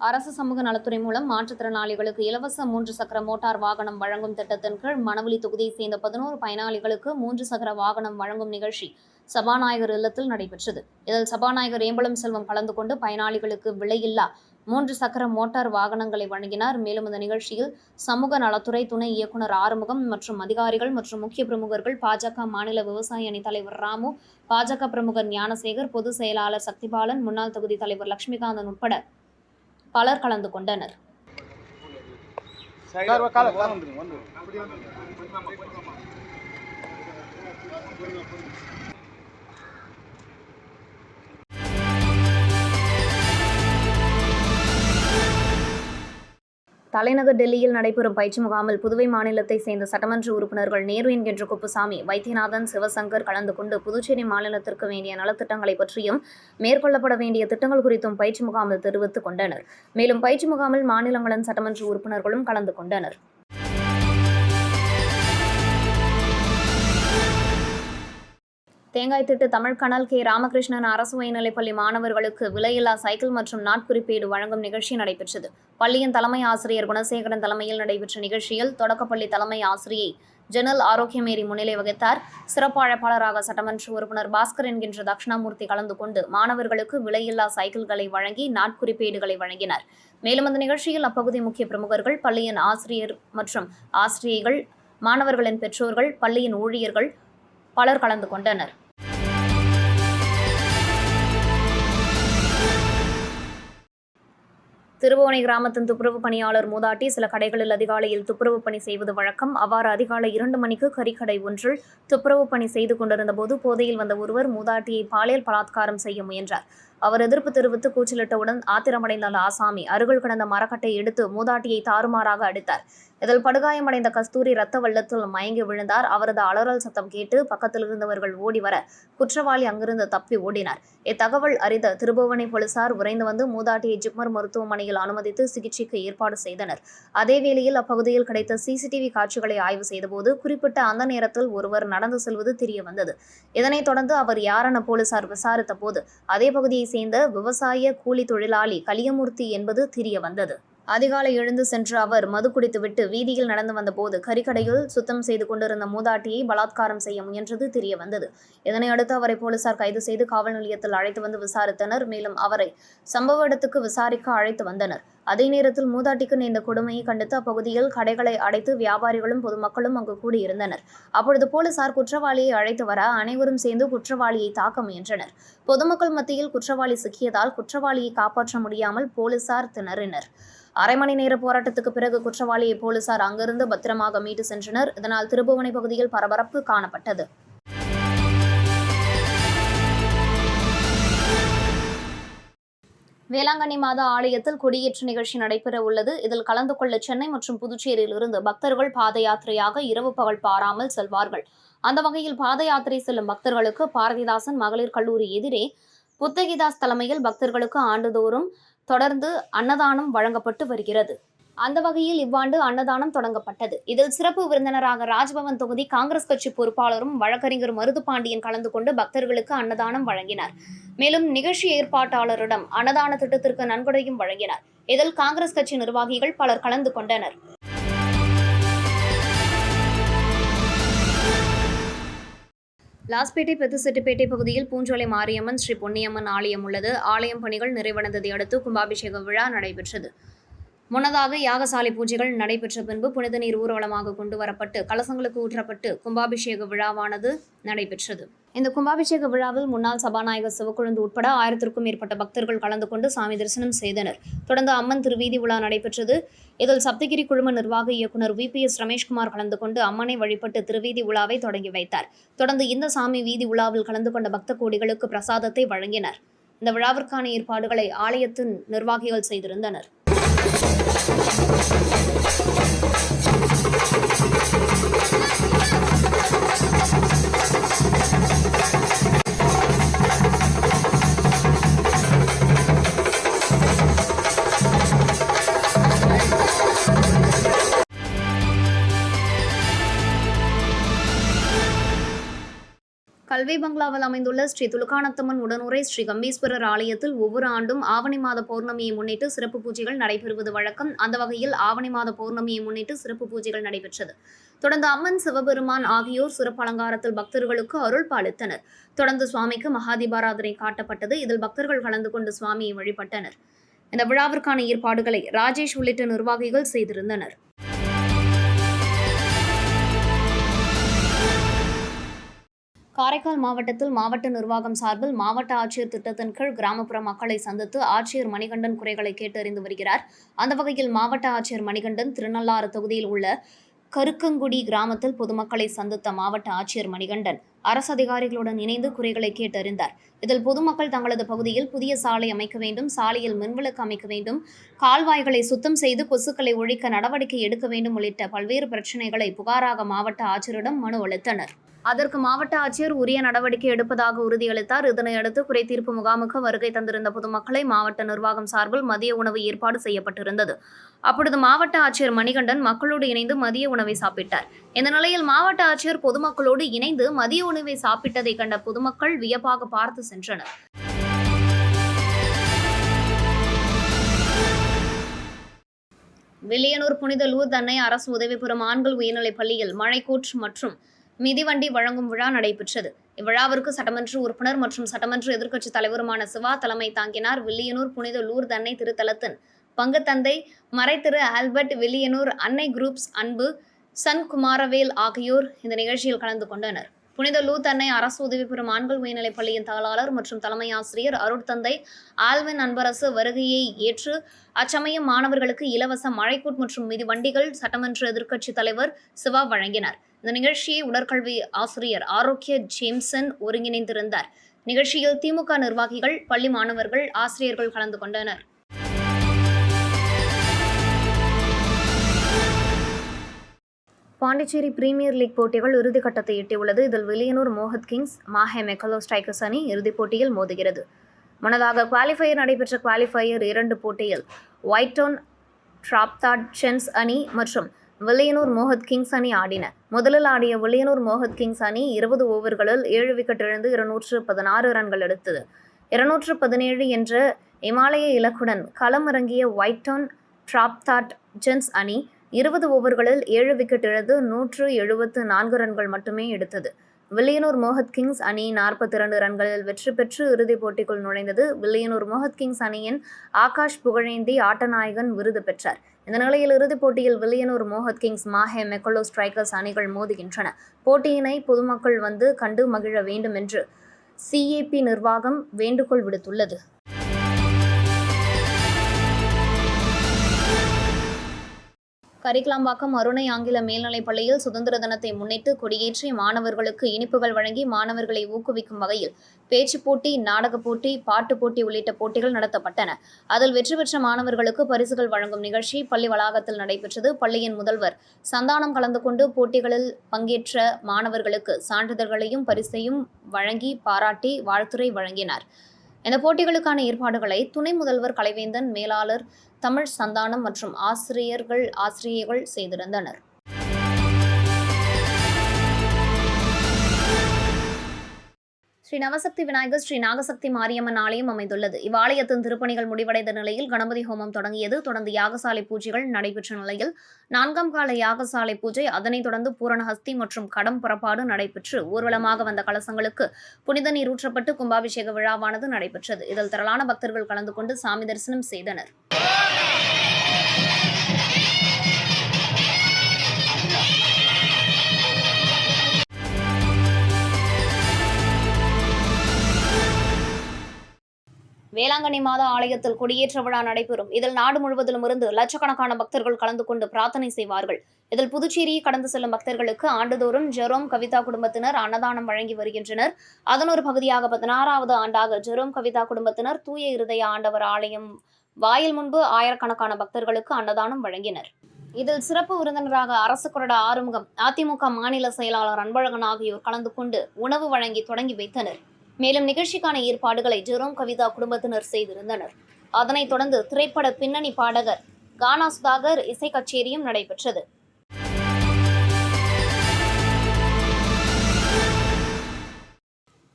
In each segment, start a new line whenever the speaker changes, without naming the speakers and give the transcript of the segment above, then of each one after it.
அரசு சமூக நலத்துறை மூலம் மாற்றுத்திறனாளிகளுக்கு இலவச 3 சக்கர மோட்டார் வாகனம் வழங்கும் திட்டத்தின் கீழ் மணவெளி தொகுதியைச் சேர்ந்த 11 பயனாளிகளுக்கு 3 சக்கர வாகனம் வழங்கும் நிகழ்ச்சி சபாநாயகர் இல்லத்தில் நடைபெற்றது. இதில் சபாநாயகர் ஏம்பலம் செல்வம் கலந்து கொண்டு பயனாளிகளுக்கு விலையில்லா 3 சக்கர மோட்டார் வாகனங்களை வழங்கினார். மேலும் இந்த நிகழ்ச்சியில் சமூக நலத்துறை துணை இயக்குநர் ஆறுமுகம் மற்றும் அதிகாரிகள் மற்றும் முக்கிய பிரமுகர்கள், பாஜக மாநில விவசாய அணி தலைவர் ராமு, பாஜக பிரமுகர் ஞானசேகர், பொதுச் செயலாளர் சக்திபாலன், முன்னாள் தொகுதி தலைவர் லட்சுமிகாந்தன் உட்பட பலர் கலந்து கொண்டனர். தலைநகர் டெல்லியில் நடைபெறும் பயிற்சி முகாமில் புதுவை மாநிலத்தைச் சேர்ந்த சட்டமன்ற உறுப்பினர்கள் நேரு என்கின்ற குப்புசாமி, வைத்தியநாதன், சிவசங்கர் கலந்து கொண்டு புதுச்சேரி மாநிலத்திற்கு வேண்டிய நலத்திட்டங்களை பற்றியும் மேற்கொள்ளப்பட வேண்டிய திட்டங்கள் குறித்தும் பயிற்சி முகாமில் தெரிவித்துக் கொண்டனர். மேலும் பயிற்சி முகாமில் மாநிலங்களின் சட்டமன்ற உறுப்பினர்களும் கலந்து கொண்டனர். தேங்காய்திட்டு தமிழ்கனல் கே. ராமகிருஷ்ணன் அரசு உயர்நிலைப்பள்ளி மாணவர்களுக்கு விலையில்லா சைக்கிள் மற்றும் நாட்குறிப்பேடு வழங்கும் நிகழ்ச்சி நடைபெற்றது. பள்ளியின் தலைமை ஆசிரியர் குணசேகரன் தலைமையில் நடைபெற்ற நிகழ்ச்சியில் தொடக்கப்பள்ளி தலைமை ஆசிரியை ஜெனல் ஆரோக்கியமேரி முன்னிலை வகித்தார். சிறப்பு அழைப்பாளராக சட்டமன்ற உறுப்பினர் பாஸ்கர் என்கின்ற தட்சிணாமூர்த்தி கலந்து கொண்டு மாணவர்களுக்கு விலையில்லா சைக்கிள்களை வழங்கி நாட்குறிப்பேடுகளை வழங்கினார். மேலும் அந்த நிகழ்ச்சியில் அப்பகுதி முக்கிய பிரமுகர்கள், பள்ளியின் ஆசிரியர் மற்றும் ஆசிரியைகள், மாணவர்களின் பெற்றோர்கள், பள்ளியின் ஊழியர்கள் பலர் கலந்து கொண்டனர். திருபுவனை கிராமத்தின் துப்புரவு பணியாளர் மூதாட்டி சில கடைகளில் அதிகாலையில் துப்புரவு பணி செய்வது வழக்கம். அவ்வாறு அதிகாலை 2 மணிக்கு கறிக்கடை ஒன்றில் துப்புரவு பணி செய்து கொண்டிருந்த போது போதையில் வந்த ஒருவர் மூதாட்டியை பாலியல் பலாத்காரம் செய்ய முயன்றார். அவர் எதிர்ப்பு தெரிவித்து கூச்சலிட்டவுடன் ஆத்திரமடைந்த அந்த ஆசாமி அருகில் கிடந்த மரக்கட்டை எடுத்து மூதாட்டியை தாறுமாறாக அடித்தார். இதில் படுகாயமடைந்த கஸ்தூரி ரத்த வெள்ளத்தில் மயங்கி விழுந்தார். அவரது அலறல் சத்தம் கேட்டு பக்கத்தில் இருந்தவர்கள் ஓடி வர குற்றவாளி அங்கிருந்து தப்பி ஓடினார். இத்தகவல் அறிந்த திருபுவனை போலீசார் விரைந்து வந்து மூதாட்டியை ஜிப்மர் மருத்துவமனையில் அனுமதித்து சிகிச்சைக்கு ஏற்பாடு செய்தனர். அதேவேளையில் அப்பகுதியில் கிடைத்த சிசிடிவி காட்சிகளை ஆய்வு செய்தபோது குறிப்பிட்ட அந்த நேரத்தில் ஒருவர் நடந்து செல்வது தெரிய வந்தது. இதனைத் தொடர்ந்து அவர் யாரென போலீசார் விசாரித்த போது அதே பகுதியை சேர்ந்த விவசாய கூலி தொழிலாளி கலியமூர்த்தி என்பது தெரிய வந்தது. அதிகாலை எழுந்து சென்ற அவர் மது குடித்துவிட்டு வீதியில் நடந்து வந்தபோது கறிக்கடையில் சுத்தம் செய்து கொண்டிருந்த மூதாட்டியை பலாத்காரம் செய்ய முயன்றது தெரிய வந்தது. இதனையடுத்து அவரை போலீசார் கைது செய்து காவல் நிலையத்தில் அழைத்து வந்து விசாரித்தனர். மேலும் அவரை சம்பவ இடத்துக்கு விசாரிக்க அழைத்து வந்தனர். அதே நேரத்தில் மூதாட்டிக்கு நேர்ந்த கொடுமையை கண்டித்து அப்பகுதியில் கடைகளை அடைத்து வியாபாரிகளும் பொதுமக்களும் அங்கு கூடியிருந்தனர். அப்பொழுது போலீசார் குற்றவாளியை அழைத்து வர அனைவரும் சேர்ந்து குற்றவாளியை தாக்க முயன்றனர். பொதுமக்கள் மத்தியில் குற்றவாளி சிக்கியதால் குற்றவாளியை காப்பாற்ற முடியாமல் போலீசார் திணறினர். அரை மணி நேர போராட்டத்துக்கு பிறகு குற்றவாளியை போலீசார் அங்கிருந்து பத்திரமாக மீட்டு சென்றனர். இதனால் திருபுவனை பகுதியில் பரபரப்பு காணப்பட்டது. வேளாங்கண்ணி மாதா ஆலயத்தில் கொடியேற்று நிகழ்ச்சி நடைபெற உள்ளது. இதில் கலந்து கொள்ள சென்னை மற்றும் புதுச்சேரியிலிருந்து பக்தர்கள் பாத யாத்திரையாக இரவு பகல் பாராமல் செல்வார்கள். அந்த வகையில் பாத யாத்திரை செல்லும் பக்தர்களுக்கு பாரதிதாசன் மகளிர் கல்லூரி எதிரே புத்தகிதாஸ் தலைமையில் பக்தர்களுக்கு ஆண்டுதோறும் தொடர்ந்து அன்னதானம் வழங்கப்பட்டு வருகிறது. அந்த வகையில் இவ்வாண்டு அன்னதானம் தொடங்கப்பட்டது. இதில் சிறப்பு விருந்தினராக ராஜ்பவன் தொகுதி காங்கிரஸ் கட்சி பொறுப்பாளரும் வழக்கறிஞர் மருதுபாண்டியன் கலந்து கொண்டு பக்தர்களுக்கு அன்னதானம் வழங்கினார். மேலும் நிகழ்ச்சி ஏற்பாட்டாளரிடம் அன்னதான திட்டத்திற்கு நன்கொடையும் வழங்கினார். இதில் காங்கிரஸ் கட்சி நிர்வாகிகள் பலர் கலந்து கொண்டனர். லாஸ்பேட்டை பெத்துசெட்டிப்பேட்டை பகுதியில் பூஞ்சோலை மாரியம்மன் ஸ்ரீ பொன்னியம்மன் ஆலயம் உள்ளது. ஆலயம் பணிகள் நிறைவடைந்ததை அடுத்து கும்பாபிஷேக விழா நடைபெற்றது. முன்னதாக யாகசாலை பூஜைகள் நடைபெற்ற பின்பு புனித நீர் ஊர்வலமாக கொண்டு வரப்பட்டு கலசங்களுக்கு ஊற்றப்பட்டு கும்பாபிஷேக விழாவானது நடைபெற்றது. இந்த கும்பாபிஷேக விழாவில் முன்னாள் சபாநாயகர் சிவக்கொழுந்து உட்பட 1000க்கும் மேற்பட்ட பக்தர்கள் கலந்து கொண்டு சாமி தரிசனம் செய்தனர். தொடர்ந்து அம்மன் திருவீதி விழா நடைபெற்றது. இதில் சப்தகிரி குழும நிர்வாக இயக்குநர் VPS ரமேஷ்குமார் கலந்து கொண்டு அம்மனை வழிபட்டு திருவீதி விழாவை தொடங்கி வைத்தார். தொடர்ந்து இந்த சாமி வீதி விழாவில் கலந்து கொண்ட பக்த கோடிகளுக்கு பிரசாதத்தை வழங்கினர். இந்த விழாவிற்கான ஏற்பாடுகளை ஆலயத்தின் நிர்வாகிகள் செய்திருந்தனர். கல்வி பங்களாவில் அமைந்துள்ள ஸ்ரீ துலுக்கானத்தம்மன் உடனுரை ஸ்ரீ கம்பீஸ்வரர் ஆலயத்தில் ஒவ்வொரு ஆண்டும் ஆவணி மாத பௌர்ணமியை முன்னிட்டு சிறப்பு பூஜைகள் நடைபெறுவது வழக்கம். அந்த வகையில் ஆவணி மாத பௌர்ணமியை முன்னிட்டு சிறப்பு பூஜைகள் நடைபெற்றது. தொடர்ந்து அம்மன், சிவபெருமான் ஆகியோர் சிறப்பு அலங்காரத்தில் பக்தர்களுக்கு அருள் பாலித்தனர். தொடர்ந்து சுவாமிக்கு மகாதீபாராதனை காட்டப்பட்டது. இதில் பக்தர்கள் கலந்து கொண்டு சுவாமியை வழிபட்டனர். இந்த விழாவிற்கான ஏற்பாடுகளை ராஜேஷ் உள்ளிட்ட நிர்வாகிகள் செய்திருந்தனர். காரைக்கால் மாவட்டத்தில் மாவட்ட நிர்வாகம் சார்பில் மாவட்ட ஆட்சியர் திட்டத்தின் கீழ் கிராமப்புற மக்களை சந்தித்து ஆட்சியர் மணிகண்டன் குறைகளை கேட்டறிந்து வருகிறார். அந்த வகையில் மாவட்ட ஆட்சியர் மணிகண்டன் திருநள்ளாறு தொகுதியில் உள்ள கருக்கங்குடி கிராமத்தில் பொதுமக்களை சந்தித்த மாவட்ட ஆட்சியர் மணிகண்டன் அரசு அதிகாரிகளுடன் இணைந்து குறைகளை கேட்டறிந்தார். இதில் பொதுமக்கள் தங்களது பகுதியில் புதிய சாலை அமைக்க வேண்டும், சாலையில் மின்விளக்கு அமைக்க வேண்டும், கால்வாய்களை சுத்தம் செய்து கொசுக்களை ஒழிக்க நடவடிக்கை எடுக்க வேண்டும் உள்ளிட்ட பல்வேறு பிரச்சினைகளை புகாராக மாவட்ட ஆட்சியரிடம் மனு அளித்தனர். அதற்கு மாவட்ட ஆட்சியர் உரிய நடவடிக்கை எடுப்பதாக உறுதியளித்தார். இதனையடுத்து குறைதீர்ப்பு முகாமுக்கு வருகை தந்திருந்த பொதுமக்களை மாவட்ட நிர்வாகம் சார்பில் மதிய உணவு ஏற்பாடு செய்யப்பட்டிருந்தது. அப்பொழுது மாவட்ட ஆட்சியர் மணிகண்டன் மக்களோடு இணைந்து மதிய உணவை சாப்பிட்டார். இந்த நிலையில் மாவட்ட ஆட்சியர் பொதுமக்களோடு இணைந்து மதிய உணவை சாப்பிட்டதை கண்ட பொதுமக்கள் வியப்பாக பார்த்து சென்றனர். வில்லியனூர் புனித லூர்து அன்னை அரசு உதவி பெறும் ஆண்கள் உயர்நிலைப் பள்ளியில் மழைக்கூற்று மற்றும் மிதிவண்டி வழங்கும் விழா நடைபெற்றது. இவ்விழாவிற்கு சட்டமன்ற உறுப்பினர் மற்றும் சட்டமன்ற எதிர்க்கட்சித் தலைவருமான சிவா தலைமை தாங்கினார். வில்லியனூர் புனித லூர்து அன்னை திருத்தலத்தின் பங்கு தந்தை மறைத்திரு ஆல்பர்ட், வில்லியனூர் அன்னை குரூப்ஸ் அன்பு, சன் குமாரவேல் ஆகியோர் இந்த நிகழ்ச்சியில் கலந்து கொண்டனர். புனித லூர்து அன்னை அரசு உதவி பெறும் ஆண்கள் உயர்நிலைப் பள்ளியின் தாளாளர் மற்றும் தலைமை ஆசிரியர் அருட்தந்தை ஆல்வின் அன்பரசு வருகையை ஏற்று அச்சமயம் மாணவர்களுக்கு இலவச மழைக்கூட் மற்றும் மிதிவண்டிகள் சட்டமன்ற எதிர்க்கட்சித் தலைவர் சிவா வழங்கினார். இந்த நிகழ்ச்சியை உடற்கல்வி ஆசிரியர் ஆரோக்கிய ஜேம்சன் ஒருங்கிணைந்திருந்தார். நிகழ்ச்சியில் திமுக நிர்வாகிகள், பள்ளி மாணவர்கள், ஆசிரியர்கள் கலந்து கொண்டனர். பாண்டிச்சேரி பிரீமியர் லீக் போட்டிகள் இறுதிக்கட்டத்தை எட்டியுள்ளது. இதில் வில்லியனூர் மோஹத் கிங்ஸ், மாஹே மெக்கலோ ஸ்ட்ரைக்கர்ஸ் அணி இறுதிப் போட்டியில் மோதுகிறது. முன்னதாக குவாலிஃபயர் நடைபெற்ற குவாலிஃபயர் 2 போட்டியில் ஒயிட்டவுன் டிராப்தாட்சன்ஸ் அணி மற்றும் வில்லியனூர் மோஹத் கிங்ஸ் அணி ஆடின. முதலில் ஆடிய வில்லியனூர் மோஹத் கிங்ஸ் அணி 20 ஓவர்களில் 7 விக்கெட் இழந்து 216 ரன்கள் எடுத்தது. 217 என்ற இமாலய இலக்குடன் களமிறங்கிய ஒயிட்டவுன் டிராப்தாட்சன்ஸ் அணி 20 ஓவர்களில் 7 விக்கெட் இழந்து 174 ரன்கள் மட்டுமே எடுத்தது. வில்லியனூர் மோஹத் கிங்ஸ் அணி 42 ரன்களில் வெற்றி பெற்று இறுதிப் போட்டிக்குள் நுழைந்தது. வில்லியனூர் மோஹத் கிங்ஸ் அணியின் ஆகாஷ் புகழேந்தி ஆட்டநாயகன் விருது பெற்றார். இந்த நிலையில் இறுதிப் போட்டியில் வில்லியனூர் மோஹத் கிங்ஸ், மாஹே மெக்கலோ ஸ்ட்ரைக்கர்ஸ் அணிகள் மோதுகின்றன. போட்டியினை பொதுமக்கள் வந்து கண்டு மகிழ வேண்டும் என்று CAP நிர்வாகம் வேண்டுகோள் விடுத்துள்ளது. கரிக்கலாம்பாக்கம் அருணை ஆங்கில மேல்நிலைப் பள்ளியில் சுதந்திர தினத்தை முன்னிட்டு கொடியேற்றி மாணவர்களுக்கு இனிப்புகள் வழங்கி மாணவர்களை ஊக்குவிக்கும் வகையில் பேச்சுப் போட்டி, நாடகப் போட்டி, பாட்டுப் போட்டி உள்ளிட்ட போட்டிகள் நடத்தப்பட்டன. அதில் வெற்றி பெற்ற மாணவர்களுக்கு பரிசுகள் வழங்கும் நிகழ்ச்சி பள்ளி வளாகத்தில் நடைபெற்றது. பள்ளியின் முதல்வர் சந்தானம் கலந்து கொண்டு போட்டிகளில் பங்கேற்ற மாணவர்களுக்கு சான்றிதழ்களையும் பரிசையும் வழங்கி பாராட்டி வாழ்த்துரை வழங்கினார். இந்த போட்டிகளுக்கான ஏற்பாடுகளை துணை முதல்வர் கலைவேந்தன், மேலாளர் தமிழ் சந்தானம் மற்றும் ஆசிரியர்கள் செய்திருந்தனர். ஸ்ரீ நவசக்தி விநாயகர், ஸ்ரீ நாகசக்தி மாரியம்மன் ஆலயம் அமைந்துள்ளது. இவ்வாலயத்தின் திருப்பணிகள் முடிவடைந்த நிலையில் கணபதி ஹோமம் தொடங்கியது. தொடர்ந்து யாகசாலை பூஜைகள் நடைபெற்ற நிலையில் 4ஆம் கால யாகசாலை பூஜை, அதனைத் தொடர்ந்து பூரணஹஸ்தி மற்றும் கடம் புறப்பாடு நடைபெற்று ஊர்வலமாக வந்த கலசங்களுக்கு புனித நீர் ஊற்றப்பட்டு கும்பாபிஷேக விழாவானது நடைபெற்றது. இதில் திரளான பக்தர்கள் கலந்து கொண்டு சாமி தரிசனம் செய்தனர். வேளாங்கண்ணி மாதா ஆலயத்தில் கொடியேற்ற விழா நடைபெறும். இதில் நாடு முழுவதிலும் இருந்து லட்சக்கணக்கான பக்தர்கள் கலந்து கொண்டு பிரார்த்தனை செய்வார்கள். இதில் புதுச்சேரியை கடந்து செல்லும் பக்தர்களுக்கு ஆண்டுதோறும் ஜெரோம் கவிதா குடும்பத்தினர் அன்னதானம் வழங்கி வருகின்றனர். அதன் ஒரு பகுதியாக 16வது ஆண்டாக ஜெரோம் கவிதா குடும்பத்தினர் தூய இருதய ஆண்டவர் ஆலயம் வாயில் முன்பு ஆயிரக்கணக்கான பக்தர்களுக்கு அன்னதானம் வழங்கினர். இதில் சிறப்பு விருந்தினராக அரசு கொறடா ஆறுமுகம், அதிமுக மாநில செயலாளர் அன்பழகன் ஆகியோர் கலந்து கொண்டு உணவு வழங்கி தொடங்கி வைத்தனர். மேலும் நிகழ்ச்சிக்கான ஏற்பாடுகளை ஜெரோம் கவிதா குடும்பத்தினர் செய்திருந்தனர். அதனைத் தொடர்ந்து திரைப்பட பின்னணி பாடகர் கானா சுதாகர் இசை கச்சேரியும் நடைபெற்றது.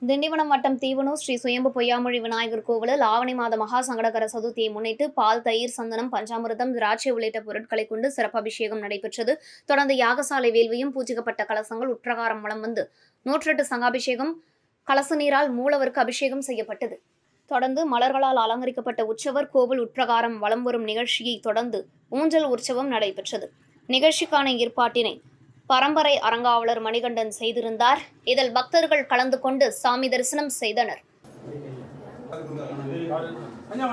திண்டிவனம் வட்டம் தீவனூர் ஸ்ரீ சுயம்பு பொய்யாமொழி விநாயகர் கோவிலில் ஆவணி மாத மகா சங்கடகர சதுர்த்தியை முன்னிட்டு பால், தயிர், சந்தனம், பஞ்சாமிர்தம், திராட்சை உள்ளிட்ட பொருட்களை கொண்டு சிறப்பு அபிஷேகம் நடைபெற்றது. தொடர்ந்து யாகசாலை வேள்வியும் பூஜிக்கப்பட்ட கலசங்கள் உட்பிரகாரம் வலம் வந்து 108 சங்காபிஷேகம், கலச நீரால் மூலவருக்கு அபிஷேகம் செய்யப்பட்டது. தொடர்ந்து மலர்களால் அலங்கரிக்கப்பட்ட உற்சவர் கோவில் உட்பிரகாரம் வலம் வரும் நிகழ்ச்சியை தொடர்ந்து ஊஞ்சல் உற்சவம் நடைபெற்றது. நிகழ்ச்சிக்கான ஏற்பாட்டினை பரம்பரை அரங்காவலர் மணிகண்டன் செய்திருந்தார். இதில் பக்தர்கள் கலந்து கொண்டு சாமி தரிசனம் செய்தனர்.
பஞ்சாம